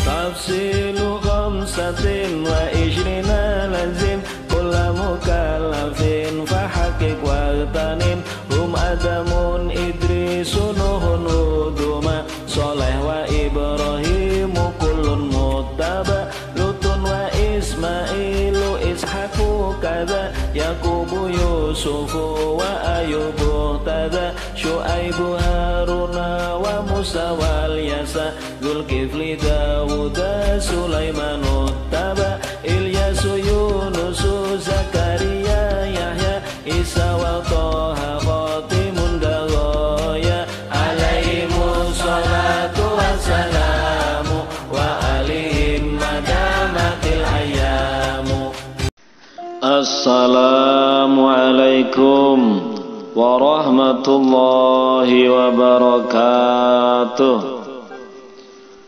tafsilu khamsatin wa ishrina lazim kulla mukallafin fahaqiq waqtanim hum adamun idrisun nuhun huduma soleh wa ibrahimu kullun muttaba lutun wa ismailu ishaqu kada yaqubu yusufu wa ayubu tada syuaibu haruna wa musa wal yasa zulkifli dawuda sulaimanu taba ilyasu yunusu zakaria yahya isa wa toha khatimun dagoya alaihimu salatu wassalamu wa alihim madamatil ayamu. Assalamualaikum warahmatullahi wabarakatuh.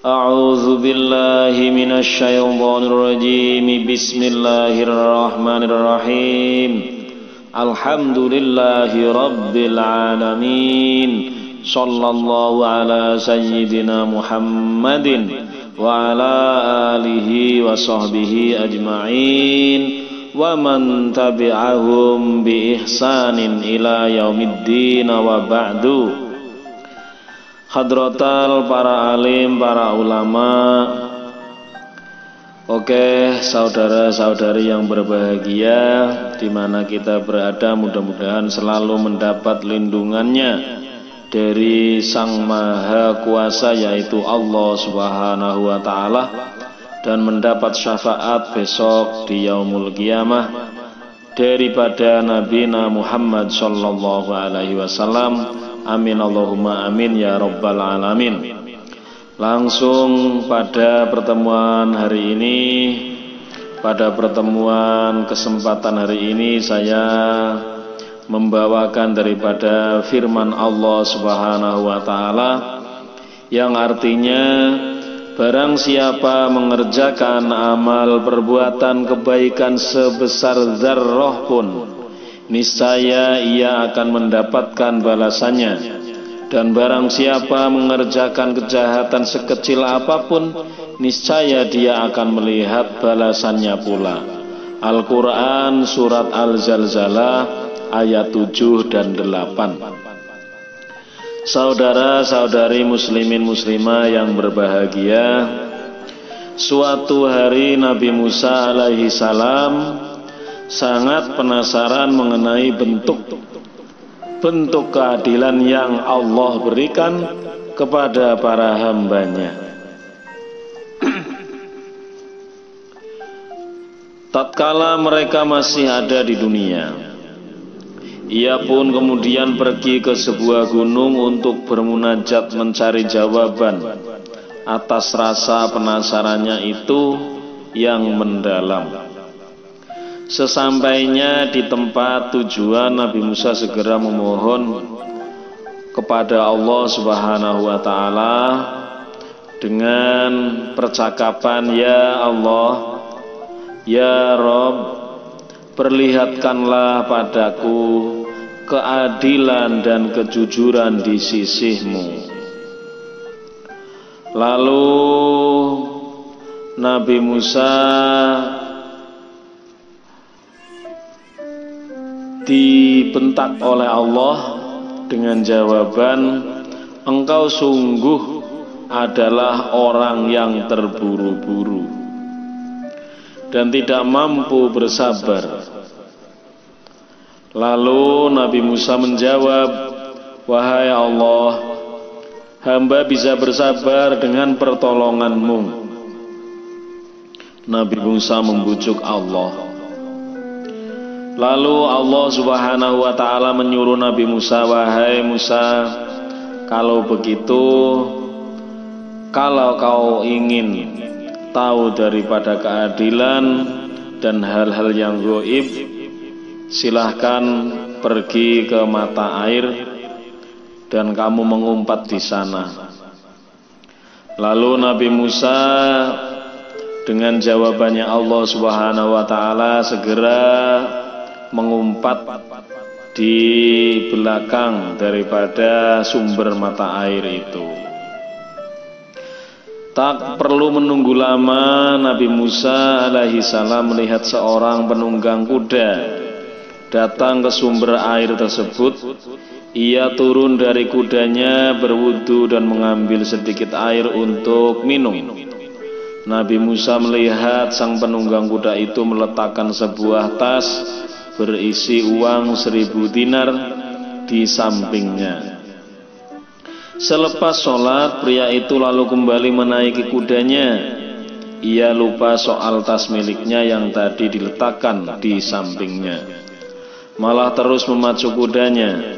A'udzu billahi minasy syaithanir rajim. Bismillahirrahmanirrahim. Alhamdulillahi rabbil alamin. Sallallahu ala sayyidina Muhammadin wa ala alihi wa sahbihi ajma'in wa man tabi'ahum bi ihsanin ila yaumiddin wa ba'du. Hadratal para alim, para ulama. Oke, saudara-saudari yang berbahagia di mana kita berada, mudah-mudahan selalu mendapat lindungannya dari Sang Maha Kuasa yaitu Allah Subhanahu wa taala dan mendapat syafaat besok di yaumul qiyamah daripada Nabi Muhammad sallallahu alaihi wasallam. Amin Allahumma amin ya rabbal alamin. Langsung pada pertemuan hari ini, pada pertemuan kesempatan hari ini saya membawakan daripada firman Allah Subhanahu wa taala yang artinya barang siapa mengerjakan amal perbuatan kebaikan sebesar dzarrah pun, niscaya ia akan mendapatkan balasannya. Dan barang siapa mengerjakan kejahatan sekecil apapun, niscaya dia akan melihat balasannya pula. Al-Quran Surat Al-Zalzalah ayat 7 dan 8. Saudara-saudari muslimin muslimah yang berbahagia, suatu hari Nabi Musa alaihi salam sangat penasaran mengenai bentuk keadilan yang Allah berikan kepada para hambanya. Tatkala mereka masih ada di dunia, ia pun kemudian pergi ke sebuah gunung untuk bermunajat mencari jawaban atas rasa penasarannya itu yang mendalam. Sesampainya di tempat tujuan, Nabi Musa segera memohon kepada Allah Subhanahu wa taala dengan percakapan, "Ya Allah, ya Rabb, perlihatkanlah padaku keadilan dan kejujuran di sisi-Mu." Lalu Nabi Musa dibentak oleh Allah dengan jawaban, "Engkau sungguh adalah orang yang terburu-buru dan tidak mampu bersabar." Lalu Nabi Musa menjawab, "Wahai Allah, hamba bisa bersabar dengan pertolongan-Mu." Nabi Musa membujuk Allah. Lalu Allah Subhanahu wa taala menyuruh Nabi Musa, "Wahai Musa, kalau begitu, kalau kau ingin tahu daripada keadilan dan hal-hal yang gaib, silahkan pergi ke mata air dan kamu mengumpat di sana." Lalu Nabi Musa dengan jawabannya Allah Subhanahu wa taala segera mengumpat di belakang daripada sumber mata air itu. Tak perlu menunggu lama, Nabi Musa alaihi salam melihat seorang penunggang kuda datang ke sumber air tersebut. Ia turun dari kudanya, berwudu dan mengambil sedikit air untuk minum. Nabi Musa melihat sang penunggang kuda itu meletakkan sebuah tas berisi uang 1000 dinar di sampingnya. Selepas sholat, pria itu lalu kembali menaiki kudanya. Ia lupa soal tas miliknya yang tadi diletakkan di sampingnya, malah terus memacu kudanya.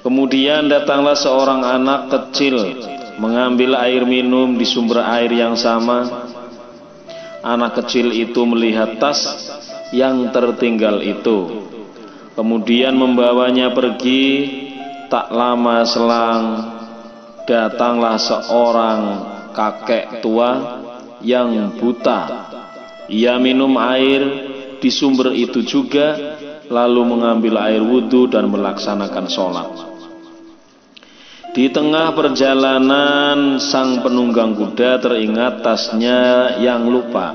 Kemudian datanglah seorang anak kecil mengambil air minum di sumber air yang sama. Anak kecil itu melihat tas yang tertinggal itu, kemudian membawanya pergi. Tak lama selang, datanglah seorang kakek tua yang buta. Ia minum air di sumber itu juga, lalu mengambil air wudhu dan melaksanakan sholat. Di tengah perjalanan, sang penunggang kuda teringat tasnya yang lupa.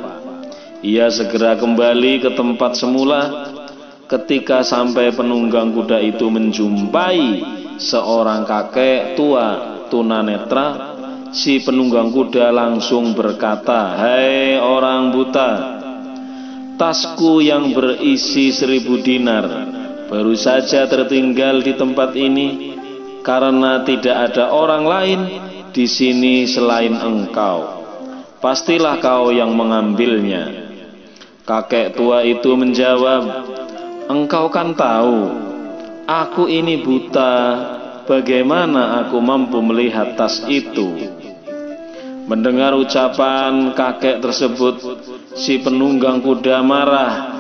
Ia segera kembali ke tempat semula. Ketika sampai, penunggang kuda itu menjumpai seorang kakek tua tunanetra. Si penunggang kuda langsung berkata, "Hai orang buta, tasku yang berisi 1000 dinar baru saja tertinggal di tempat ini, karena tidak ada orang lain di sini selain engkau. Pastilah kau yang mengambilnya." Kakek tua itu menjawab, "Engkau kan tahu, aku ini buta. Bagaimana aku mampu melihat tas itu?" Mendengar ucapan kakek tersebut, si penunggang kuda marah.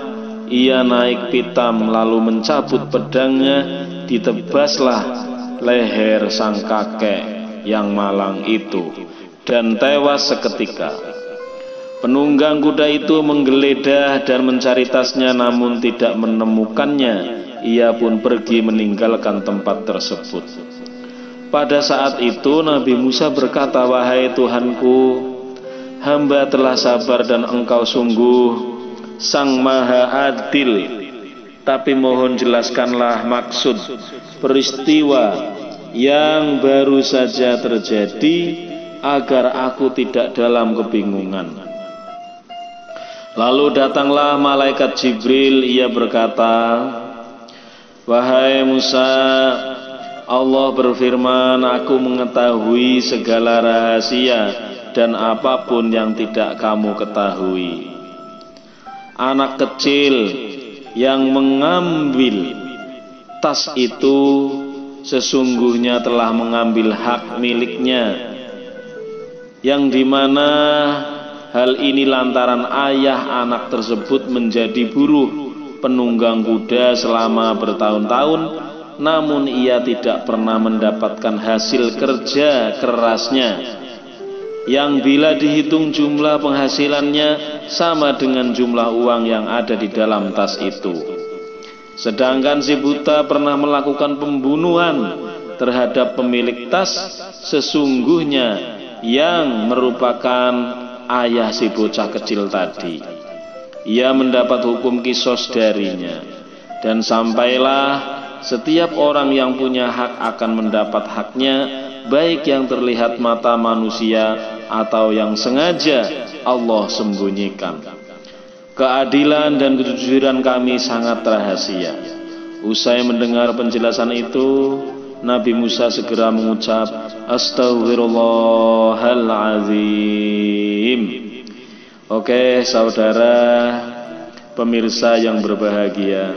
Ia naik pitam lalu mencabut pedangnya. Ditebaslah leher sang kakek yang malang itu dan tewas seketika. Penunggang kuda itu menggeledah dan mencari tasnya, namun tidak menemukannya. Ia pun pergi meninggalkan tempat tersebut. Pada saat itu Nabi Musa berkata, "Wahai Tuhanku, hamba telah sabar dan engkau sungguh Sang Maha Adil. Tapi mohon jelaskanlah maksud peristiwa yang baru saja terjadi agar aku tidak dalam kebingungan." Lalu datanglah malaikat Jibril. Ia berkata, "Wahai Musa, Allah berfirman, aku mengetahui segala rahasia dan apapun yang tidak kamu ketahui. Anak kecil yang mengambil tas itu sesungguhnya telah mengambil hak miliknya, yang dimana hal ini lantaran ayah anak tersebut menjadi buruh penunggang kuda selama bertahun-tahun, namun ia tidak pernah mendapatkan hasil kerja kerasnya, yang bila dihitung jumlah penghasilannya sama dengan jumlah uang yang ada di dalam tas itu. Sedangkan si buta pernah melakukan pembunuhan terhadap pemilik tas, sesungguhnya yang merupakan ayah si bocah kecil tadi. Ia mendapat hukum kisos darinya, dan sampailah setiap orang yang punya hak akan mendapat haknya, baik yang terlihat mata manusia atau yang sengaja Allah sembunyikan. Keadilan dan kejujuran kami sangat rahasia." Usai mendengar penjelasan itu, Nabi Musa segera mengucap, "Astaghfirullahalazim." Oke, saudara pemirsa yang berbahagia,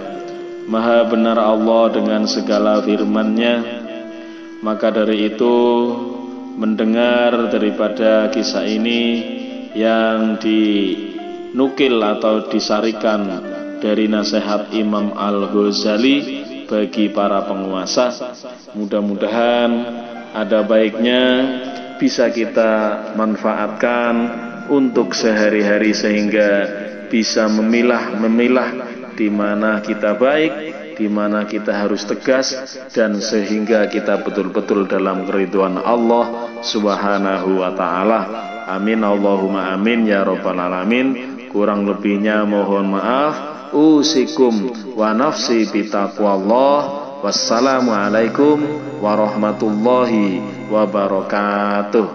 Maha benar Allah dengan segala firman-Nya. Maka dari itu, mendengar daripada kisah ini yang dinukil atau disarikan dari nasihat Imam Al-Ghazali bagi para penguasa, mudah-mudahan ada baiknya bisa kita manfaatkan untuk sehari-hari, sehingga bisa memilah di mana kita baik, di mana kita harus tegas dan sehingga kita betul-betul dalam keridhaan Allah Subhanahu wa taala. Amin Allahumma amin ya rabbal alamin. Kurang lebihnya mohon maaf. Usikum wa nafsi bitaqwallah. Wassalamualaikum warahmatullahi wabarakatuh.